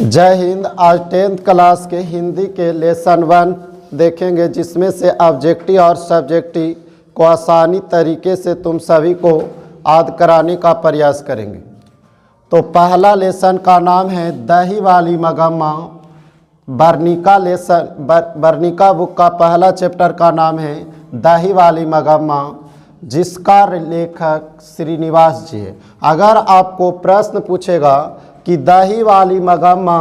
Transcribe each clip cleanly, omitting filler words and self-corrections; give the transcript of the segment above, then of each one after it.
जय हिंद। आज 10th class के हिंदी के लेसन 1 देखेंगे, जिसमें से ऑब्जेक्टिव और सब्जेक्टिव को आसानी तरीके से तुम सभी को याद कराने का प्रयास करेंगे। तो पहला लेसन का नाम है दही वाली मगम्मा। वर्णिका बुक का पहला चैप्टर का नाम है दही वाली मगम्मा, जिसका लेखक श्रीनिवास जी है। अगर आपको प्रश्न पूछेगा कि दही वाली मगम्मा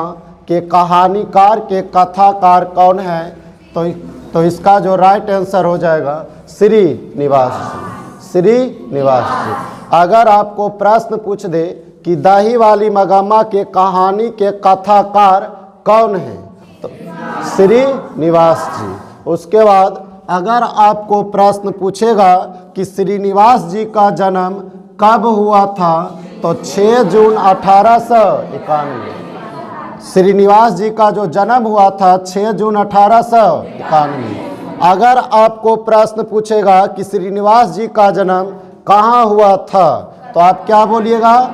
के कहानीकार के कथाकार कौन है, तो इसका जो राइट आंसर हो जाएगा श्रीनिवास जी। श्रीनिवास जी। अगर आपको प्रश्न पूछ दे कि दही वाली मगम्मा के कहानी के कथाकार कौन है, तो श्रीनिवास जी। उसके बाद अगर आपको प्रश्न पूछेगा कि श्रीनिवास जी का जन्म कब हुआ था, तो 6 जून 1891। श्रीनिवास जी का जो जन्म हुआ था 6 जून 1891। अगर आपको प्रश्न पूछेगा कि श्रीनिवास जी का जन्म कहाँ हुआ था, तो आप क्या बोलिएगा?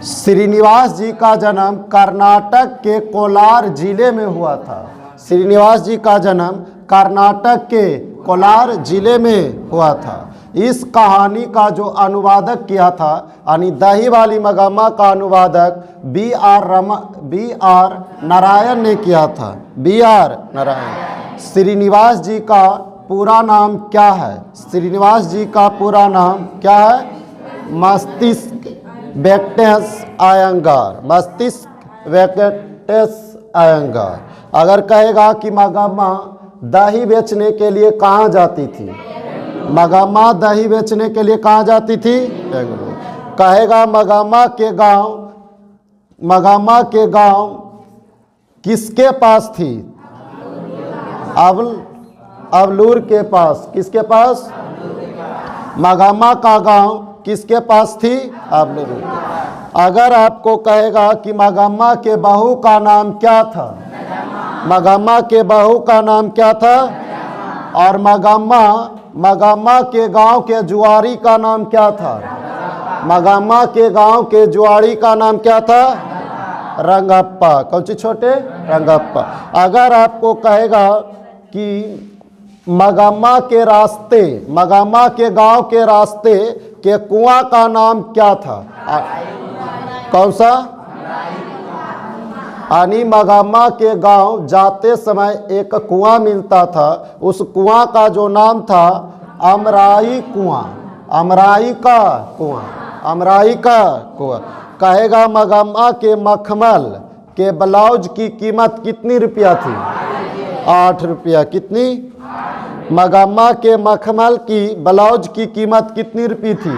श्रीनिवास जी का जन्म कर्नाटक के कोलार जिले में हुआ था। श्रीनिवास जी का जन्म कर्नाटक के कोलार जिले में हुआ था। इस कहानी का जो अनुवादक किया था, यानी दही वाली मगम्मा का अनुवादक बी आर नारायण ने किया था। B R Narayan. श्रीनिवास जी का पूरा नाम क्या है? श्रीनिवास जी का पूरा नाम क्या है? मस्तिष्क वेंकटेश अयंगार। मस्तिष्क वेंकटेश अयंगार। अगर कहेगा कि मगम्मा दही बेचने के लिए कहाँ जाती थी, मगम्मा दही बेचने के लिए कहाँ जाती थी? बेंगलुरु। कहेगा मगम्मा के गांव किसके पास थी? अवलूर के पास। किसके पास? मगम्मा का गांव किसके पास थी? अवलूर। अगर आपको कहेगा कि मगम्मा के बहू का नाम क्या था, मगम्मा के बहू का नाम क्या था? और मगम्मा के गांव के जुआरी का नाम क्या था? मगम्मा के गांव के जुआरी का नाम क्या था? रंगप्पा। कौन सी छोटे? रंगप्पा। अगर आपको कहेगा कि मगम्मा के गांव के रास्ते के कुआं का नाम क्या था? कौन सा? यानी मगम्मा के गांव जाते समय एक कुआं मिलता था। उस कुआं का जो नाम था अमराई कुआं। अमराई का कुआं। अमराई का कुआं। कहेगा मगम्मा के मखमल के ब्लाउज की कीमत कितनी रुपया थी? 8 रुपया। कितनी? मगम्मा के मखमल की ब्लाउज की कीमत कितनी रुपये थी?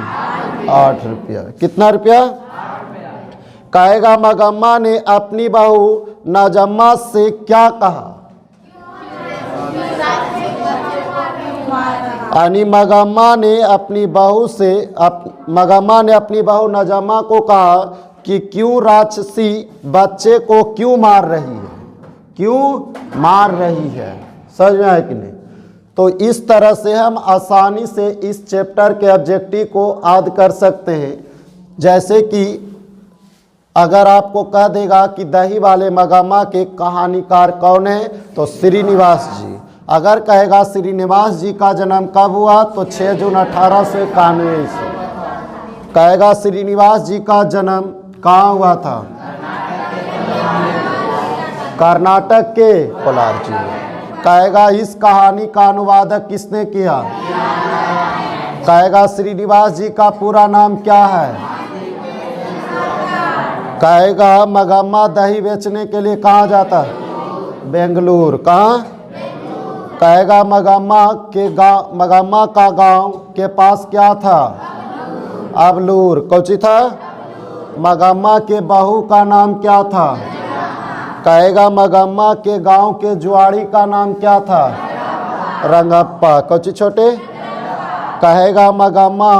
8 रुपया। कितना रुपया? कहेगा मगम्मा ने अपनी बहू नजम्मा से क्या कहा? यानी मगम्मा ने अपनी बहू नजम्मा को कहा कि क्यों राक्षसी बच्चे को क्यों मार रही है? क्यों मार रही है? समझ में आया कि नहीं? तो इस तरह से हम आसानी से इस चैप्टर के ऑब्जेक्टिव को याद कर सकते हैं। जैसे कि अगर आपको कह देगा कि दही वाले मगम्मा के कहानीकार कौन है, तो श्रीनिवास जी। अगर कहेगा श्रीनिवास जी का जन्म कब हुआ, तो 6 जून 1891 ईस्वी। कहेगा श्रीनिवास जी का जन्म कहाँ हुआ था? कर्नाटक के कोलार जिले। कहेगा इस कहानी का अनुवादक किसने किया? कहेगा श्रीनिवास जी का पूरा नाम क्या है? कहेगा मगम्मा दही बेचने के लिए कहाँ जाता? बेंगलुरु। कहाँ? कहेगा मगम्मा का गांव के पास क्या था? अवलूर। कौची था? मगम्मा के बहू का नाम क्या था? कहेगा मगम्मा के गांव के जुआरी का नाम क्या था? रंगप्पा। कौची छोटे? कहेगा मगम्मा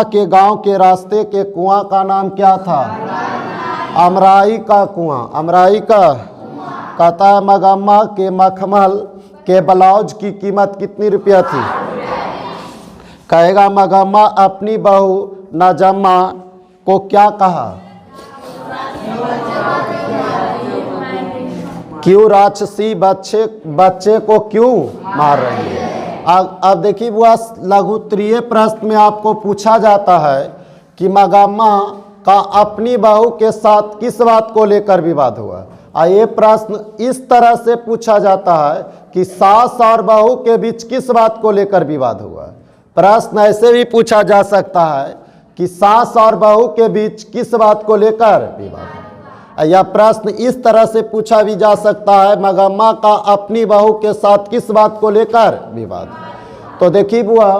के गांव के रास्ते के कुआं का नाम क्या था? अमराई का कुआं। अमराई का कहता है मगम्मा के मखमल के ब्लाउज की कीमत कितनी रुपया थी? कहेगा मगम्मा अपनी बहू नजम्मा को क्या कहा? क्यों राक्षसी बच्चे को क्यों मार रही है? अब देखिए बुआ, लघुत्तरीय प्रश्न में आपको पूछा जाता है कि मगम्मा का अपनी बहू के साथ किस बात को लेकर विवाद हुआ। ये प्रश्न इस तरह से पूछा जाता है कि सास और बहू के बीच किस बात को लेकर विवाद हुआ। प्रश्न ऐसे भी पूछा जा सकता है कि सास और बहू के बीच किस बात को लेकर विवाद हुआ। यह प्रश्न इस तरह से पूछा भी जा सकता है मगम्मा का अपनी बहू के साथ किस बात को लेकर विवाद। तो देखिए बुआ,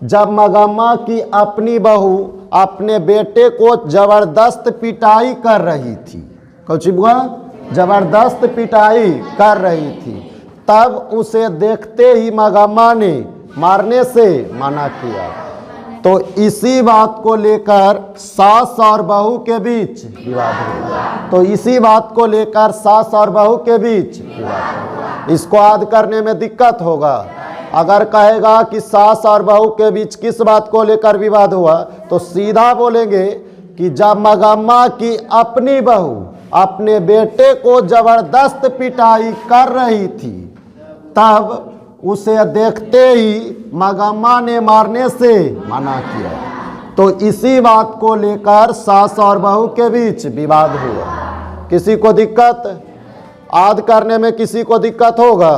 जब मगम्मा की अपनी बहू अपने बेटे को जबरदस्त पिटाई कर रही थी, कौन सी बुआ? जबरदस्त पिटाई कर रही थी, तब उसे देखते ही मगम्मा ने मारने से मना किया। तो इसी बात को लेकर सास और बहू के बीच विवाद हुआ। तो इसी बात को लेकर सास और बहू के बीच विवाद हुआ। इसको याद करने में दिक्कत होगा। अगर कहेगा कि सास और बहू के बीच किस बात को लेकर विवाद हुआ, तो सीधा बोलेंगे कि जब मगम्मा की अपनी बहू अपने बेटे को जबरदस्त पिटाई कर रही थी, तब उसे देखते ही मगम्मा ने मारने से मना किया। तो इसी बात को लेकर सास और बहू के बीच विवाद हुआ। किसी को दिक्कत? याद करने में किसी को दिक्कत होगा?